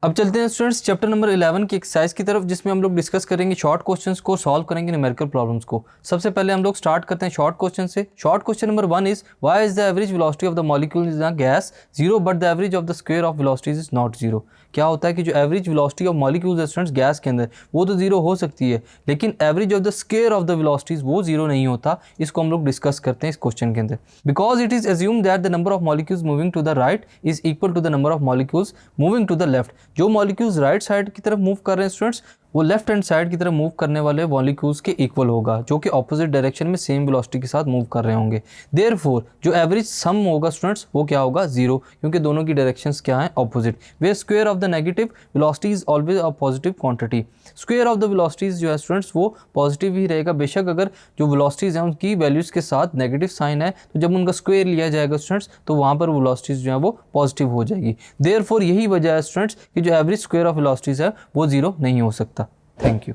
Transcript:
अब चलते हैं स्टूडेंट्स चैप्टर नंबर 11 की एक्सरसाइज की तरफ, जिसमें हम लोग डिस्कस करेंगे शॉर्ट क्वेश्चंस को, सॉल्व करेंगे न्यूमेरिकल प्रॉब्लम्स को। सबसे पहले हम लोग स्टार्ट करते हैं शॉर्ट क्वेश्चन से। Short question number 1 is why is the average velocity of the molecule in the gas 0 but the average of the square of velocities is not 0। क्या होता है कि जो average velocity of molecules students gas के अंदर वो तो 0 हो सकती है, लेकिन average of the square of the velocities वो 0 नहीं होता। इसको हम लोग डिस्कस करते हैं इस क्वेश्चन के अंदर। Because it is assume that the number of molecules moving to the right is equal to the number of molecules moving to the left. जो मॉलिक्यूल्स राइट साइड की तरफ मूव कर रहे हैं स्टूडेंट्स, वो लेफ्ट हैंड साइड की तरफ move करने वाले मॉलिक्यूल्स के इक्वल होगा, जो कि ऑपोजिट डायरेक्शन में सेम वेलोसिटी के साथ मूव कर रहे होंगे। देयरफॉर जो एवरेज सम होगा स्टूडेंट्स वो क्या होगा, 0, क्योंकि दोनों की डायरेक्शंस क्या हैं, opposite. Way square of the negative velocity is always a positive quantity. Square of the velocities जो है स्टूडेंट्स वो पॉजिटिव ही रहेगा, बेशक अगर जो वेलोसिटीज हैं उनकी वैल्यूज के साथ नेगेटिव साइन है, तो जब उनका स्क्वायर लिया जाएगा स्टूडेंट्स तो वहाँ पर वेलोसिटीज जो है वो पॉजिटिव हो जाएगी। देयरफॉर यही वजह है स्टूडेंट्स कि जो एवरेज स्क्वायर ऑफ वेलोसिटीज है वो 0 नहीं हो सकता। Thank you.